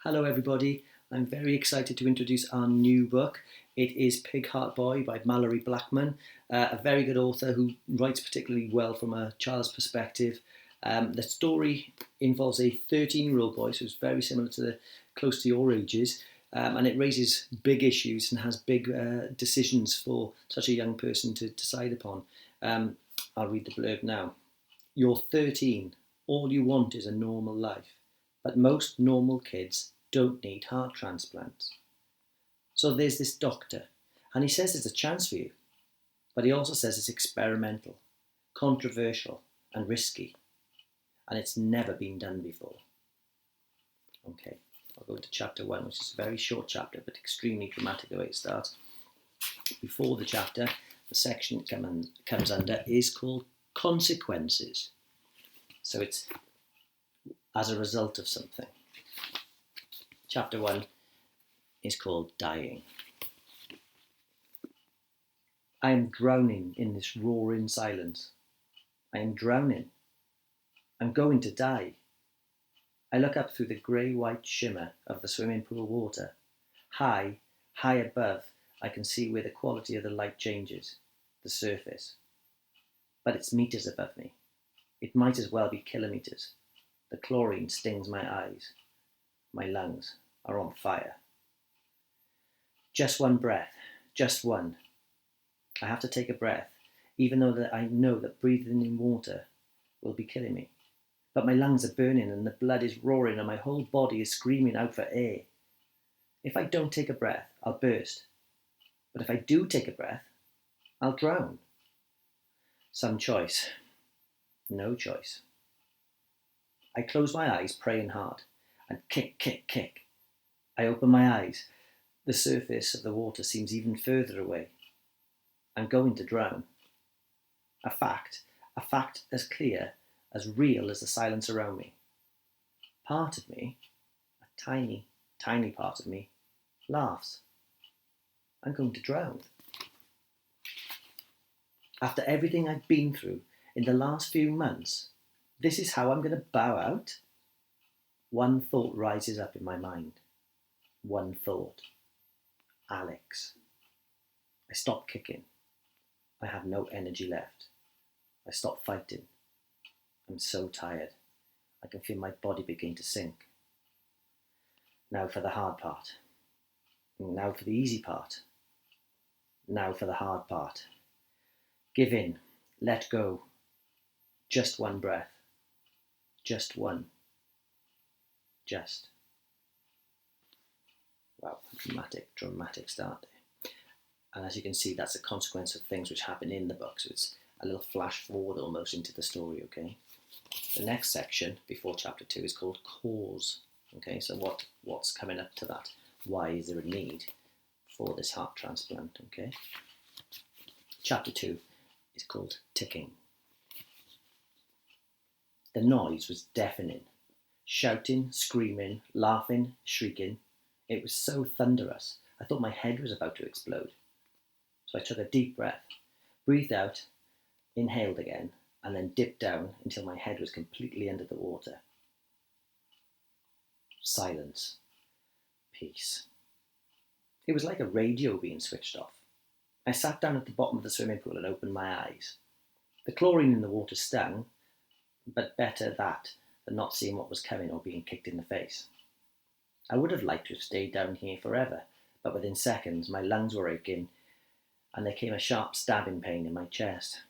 Hello, everybody. I'm very excited to introduce our new book. It is Pig Heart Boy by Mallory Blackman, a very good author who writes particularly well from a child's perspective. The story involves a 13-year-old boy, so it's very similar to close to your ages, and it raises big issues and has big decisions for such a young person to decide upon. I'll read the blurb now. You're 13. All you want is a normal life. But most normal kids don't need heart transplants. So there's this doctor, and he says there's a chance for you, but he also says it's experimental, controversial, and risky, and it's never been done before. Okay, I'll go to chapter 1, which is a very short chapter, but extremely dramatic the way it starts. Before the chapter, the section it comes under is called Consequences. So it's as a result of something. Chapter 1 is called Dying. I am drowning in this roaring silence. I am drowning. I'm going to die. I look up through the grey-white shimmer of the swimming pool water. High above, I can see where the quality of the light changes, the surface. But it's meters above me. It might as well be kilometres. The chlorine stings my eyes. My lungs are on fire. Just one breath, just one. I have to take a breath, even though that I know that breathing in water will be killing me. But my lungs are burning and the blood is roaring and my whole body is screaming out for air. If I don't take a breath, I'll burst. But if I do take a breath, I'll drown. Some choice. No choice. I close my eyes, praying hard, and kick. I open my eyes. The surface of the water seems even further away. I'm going to drown. A fact as clear, as real as the silence around me. Part of me, a tiny part of me, laughs. I'm going to drown. After everything I've been through in the last few months, this is how I'm going to bow out? One thought rises up in my mind. One thought. Alex. I stop kicking. I have no energy left. I stop fighting. I'm so tired. I can feel my body begin to sink. Now for the hard part. Now for the easy part. Now for the hard part. Give in. Let go. Just one breath. Just one. Just. Wow, dramatic start there. And as you can see, that's a consequence of things which happen in the book. So it's a little flash forward almost into the story, okay? The next section, before chapter 2, is called Cause. Okay, so what's coming up to that? Why is there a need for this heart transplant, okay? Chapter 2 is called Ticking. The noise was deafening. Shouting, screaming, laughing, shrieking. It was so thunderous, I thought my head was about to explode. So I took a deep breath, breathed out, inhaled again, and then dipped down until my head was completely under the water. Silence. Peace. It was like a radio being switched off. I sat down at the bottom of the swimming pool and opened my eyes. The chlorine in the water stung, but better that than not seeing what was coming or being kicked in the face. I would have liked to have stayed down here forever, but within seconds my lungs were aching and there came a sharp stabbing pain in my chest.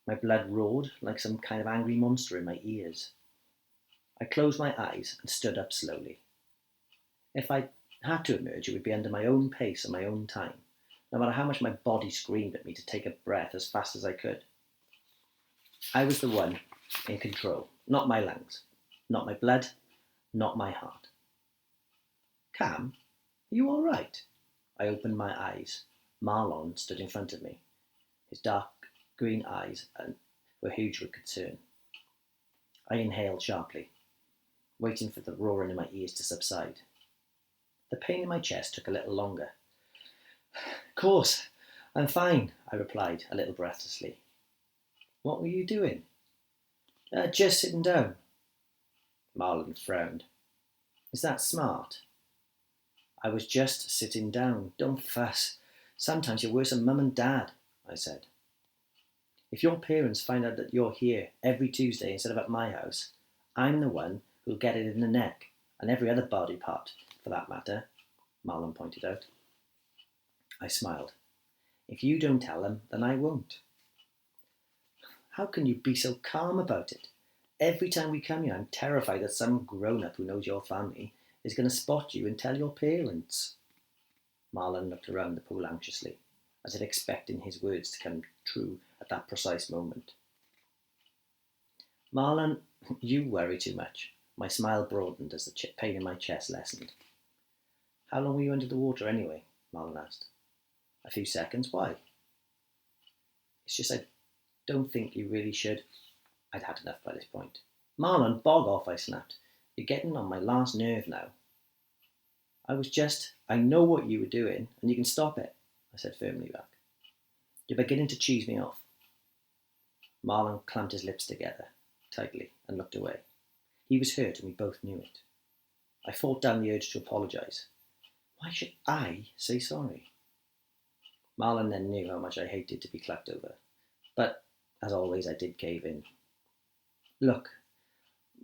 My blood roared like some kind of angry monster in my ears. I closed my eyes and stood up slowly. If I had to emerge, it would be under my own pace and my own time, no matter how much my body screamed at me to take a breath as fast as I could. I was the one in control, not my lungs, not my blood, not my heart. Cam, are you all right? I opened my eyes. Marlon stood in front of me. His dark green eyes were huge with concern. I inhaled sharply, waiting for the roaring in my ears to subside. The pain in my chest took a little longer. Of course, I'm fine, I replied, a little breathlessly. What were you doing? Just sitting down. Marlon frowned. Is that smart? I was just sitting down. Don't fuss. Sometimes you're worse than Mum and Dad, I said. If your parents find out that you're here every Tuesday instead of at my house, I'm the one who'll get it in the neck, and every other body part, for that matter, Marlon pointed out. I smiled. If you don't tell them, then I won't. How can you be so calm about it? Every time we come here, I'm terrified that some grown-up who knows your family is going to spot you and tell your parents. Marlon looked around the pool anxiously, as if expecting his words to come true at that precise moment. Marlon, you worry too much. My smile broadened as the pain in my chest lessened. How long were you under the water anyway? Marlon asked. A few seconds. Why? It's just I don't think you really should. I'd had enough by this point. Marlon, bog off, I snapped. You're getting on my last nerve now. I know what you were doing, and you can stop it, I said firmly back. You're beginning to cheese me off. Marlon clamped his lips together, tightly, and looked away. He was hurt, and we both knew it. I fought down the urge to apologise. Why should I say sorry? Marlon then knew how much I hated to be clapped over. But, as always, I did cave in. Look,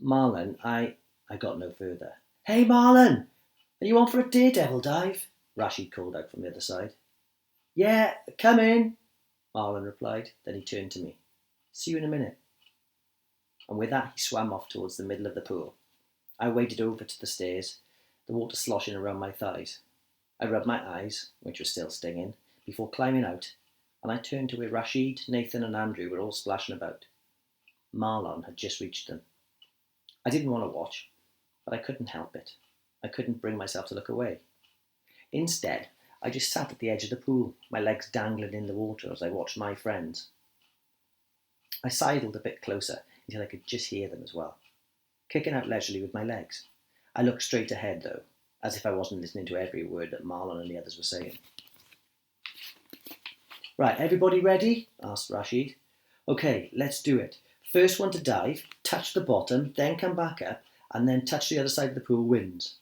Marlon, I got no further. Hey, Marlon! Are you on for a daredevil dive? Rashid called out from the other side. Yeah, come in, Marlon replied. Then he turned to me. See you in a minute. And with that, he swam off towards the middle of the pool. I waded over to the stairs, the water sloshing around my thighs. I rubbed my eyes, which were still stinging, before climbing out, and I turned to where Rashid, Nathan and Andrew were all splashing about. Marlon had just reached them. I didn't want to watch, but I couldn't help it. I couldn't bring myself to look away. Instead, I just sat at the edge of the pool, my legs dangling in the water as I watched my friends. I sidled a bit closer until I could just hear them as well, kicking out leisurely with my legs. I looked straight ahead, though, as if I wasn't listening to every word that Marlon and the others were saying. Right, everybody ready? Asked Rashid. Okay, let's do it. First one to dive, touch the bottom, then come back up, and then touch the other side of the pool wins.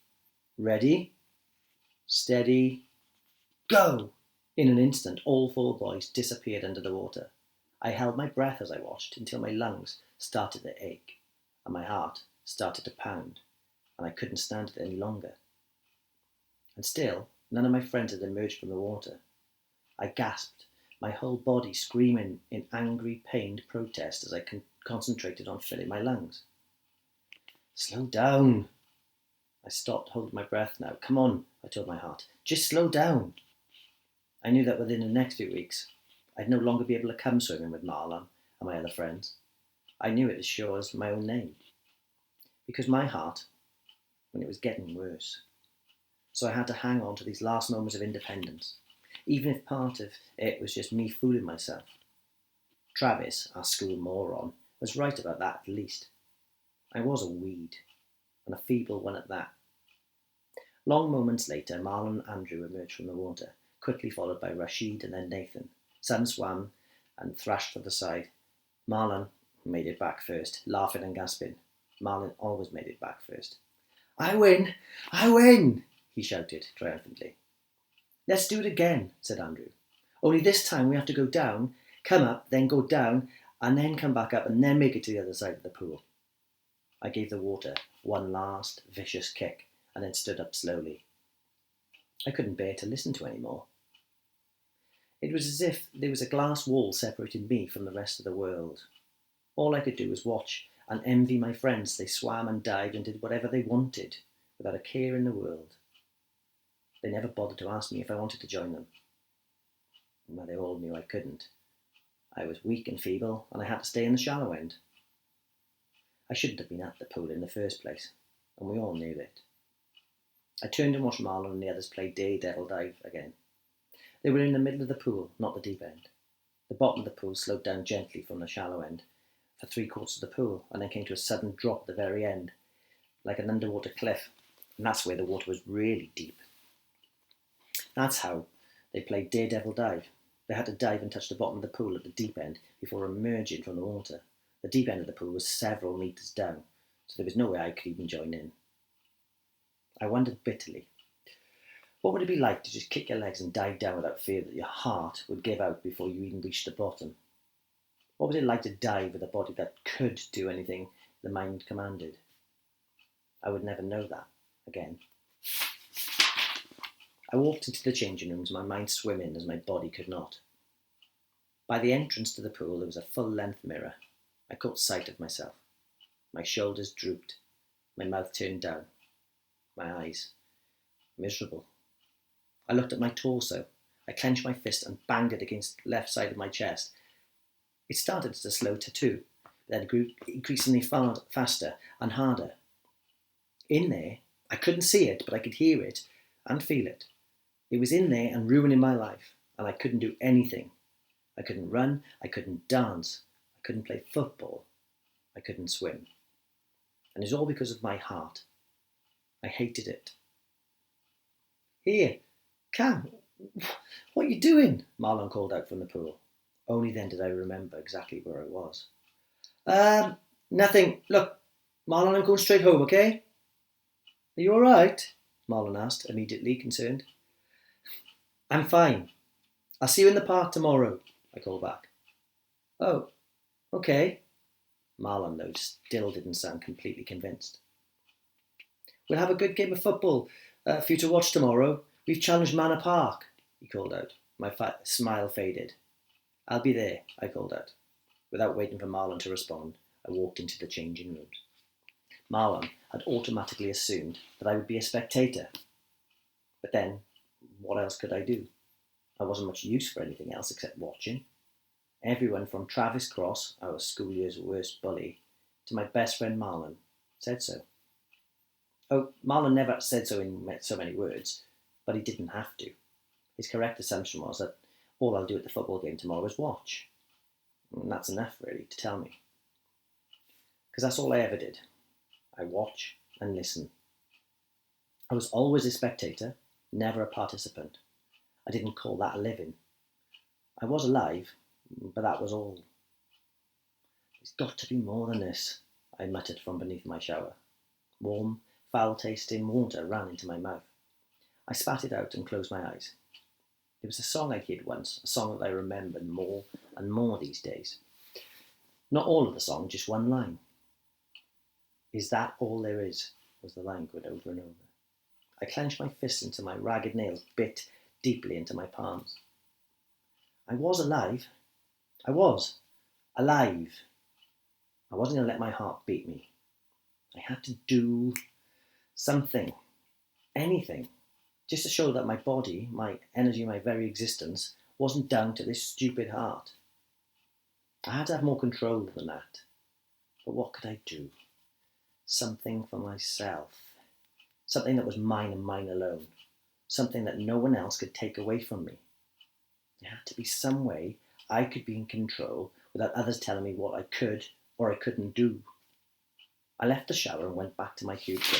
Ready? Steady. Go! In an instant, all four boys disappeared under the water. I held my breath as I watched until my lungs started to ache and my heart started to pound, and I couldn't stand it any longer. And still, none of my friends had emerged from the water. I gasped, my whole body screaming in angry, pained protest as I concentrated on filling my lungs. Slow down. I stopped holding my breath now. Come on, I told my heart. Just slow down. I knew that within the next few weeks, I'd no longer be able to come swimming with Marlon and my other friends. I knew it as sure as my own name. Because my heart, when it was getting worse. So I had to hang on to these last moments of independence, even if part of it was just me fooling myself. Travis, our school moron, was right about that at least. I was a weed, and a feeble one at that. Long moments later, Marlon and Andrew emerged from the water, quickly followed by Rashid and then Nathan. Some swam and thrashed for the side. Marlon made it back first, laughing and gasping. Marlon always made it back first. I win! I win! He shouted triumphantly. Let's do it again, said Andrew. Only this time we have to go down, come up, then go down, and then come back up, and then make it to the other side of the pool. I gave the water one last vicious kick, and then stood up slowly. I couldn't bear to listen to any more. It was as if there was a glass wall separating me from the rest of the world. All I could do was watch and envy my friends. They swam and dived and did whatever they wanted, without a care in the world. They never bothered to ask me if I wanted to join them. Well, they all knew I couldn't. I was weak and feeble, and I had to stay in the shallow end. I shouldn't have been at the pool in the first place, and we all knew it. I turned and watched Marlon and the others play daredevil dive again. They were in the middle of the pool, not the deep end. The bottom of the pool sloped down gently from the shallow end for 3/4 of the pool, and then came to a sudden drop at the very end, like an underwater cliff, and that's where the water was really deep. That's how they played daredevil dive. They had to dive and touch the bottom of the pool at the deep end before emerging from the water. The deep end of the pool was several metres down, so there was no way I could even join in. I wondered bitterly, what would it be like to just kick your legs and dive down without fear that your heart would give out before you even reached the bottom? What was it like to dive with a body that could do anything the mind commanded? I would never know that again. I walked into the changing rooms, my mind swimming as my body could not. By the entrance to the pool there was a full-length mirror. I caught sight of myself. My shoulders drooped, my mouth turned down, my eyes miserable. I looked at my torso. I clenched my fist and banged it against the left side of my chest. It started as a slow tattoo, then grew increasingly faster and harder. In there, I couldn't see it, but I could hear it and feel it. It was in there and ruining my life, and I couldn't do anything. I couldn't run, I couldn't dance, I couldn't play football, I couldn't swim. And it's all because of my heart. I hated it. Here, Cam, what are you doing? Marlon called out from the pool. Only then did I remember exactly where I was. Nothing. Look, Marlon, I'm going straight home, okay? Are you all right? Marlon asked, immediately concerned. I'm fine. I'll see you in the park tomorrow, I called back. Oh, okay. Marlon, though, still didn't sound completely convinced. We'll have a good game of football for you to watch tomorrow. We've challenged Manor Park, he called out. My smile faded. I'll be there, I called out. Without waiting for Marlon to respond, I walked into the changing rooms. Marlon had automatically assumed that I would be a spectator. But then, what else could I do? I wasn't much use for anything else except watching. Everyone from Travis Cross, our school year's worst bully, to my best friend Marlon, said so. Oh, Marlon never said so in so many words, but he didn't have to. His correct assumption was that all I'll do at the football game tomorrow is watch. And that's enough, really, to tell me. Because that's all I ever did. I watch and listen. I was always a spectator, never a participant. I didn't call that a living. I was alive, but that was all. There's got to be more than this, I muttered from beneath my shower. Warm, foul-tasting water ran into my mouth. I spat it out and closed my eyes. It was a song I'd heard once, a song that I remembered more and more these days. Not all of the song, just one line. Is that all there is? Was the line going over and over. I clenched my fists into my ragged nails, bit deeply into my palms. I was alive. I was alive. I wasn't going to let my heart beat me. I had to do something, anything, just to show that my body, my energy, my very existence wasn't down to this stupid heart. I had to have more control than that. But what could I do? Something for myself. Something that was mine and mine alone. Something that no one else could take away from me. There had to be some way I could be in control without others telling me what I could or I couldn't do. I left the shower and went back to my cubicle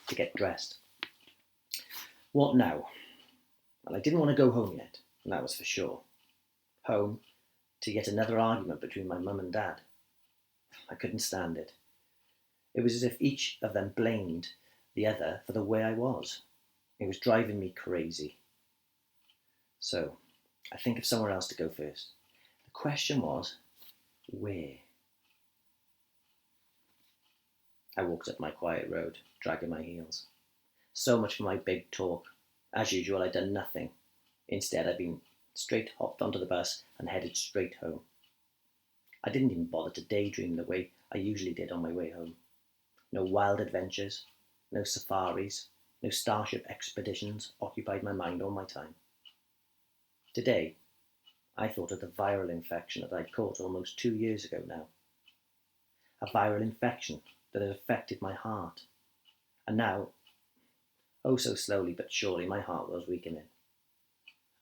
to get dressed. What now? Well, I didn't want to go home yet, and that was for sure. Home to yet another argument between my mum and dad. I couldn't stand it. It was as if each of them blamed the other for the way I was. It was driving me crazy. So, I think of somewhere else to go first. The question was, where? I walked up my quiet road, dragging my heels. So much for my big talk. As usual, I'd done nothing. Instead, I'd been hopped onto the bus and headed straight home. I didn't even bother to daydream the way I usually did on my way home. No wild adventures, no safaris, no starship expeditions occupied my mind all my time. Today, I thought of the viral infection that I'd caught almost 2 years ago now. A viral infection that had affected my heart. And now, oh so slowly but surely, my heart was weakening.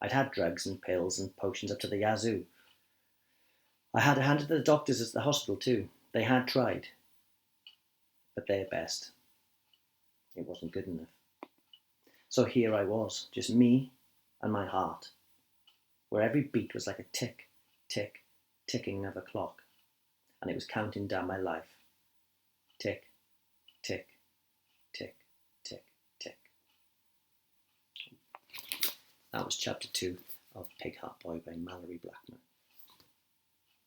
I'd had drugs and pills and potions up to the yazoo. I had handed to the doctors at the hospital too. They had tried. But their best. It wasn't good enough. So here I was, just me and my heart, where every beat was like a tick, tick, ticking of a clock, and it was counting down my life. Tick, tick, tick, tick, tick. That was chapter 2 of Pig Hat Boy by Mallory Blackman.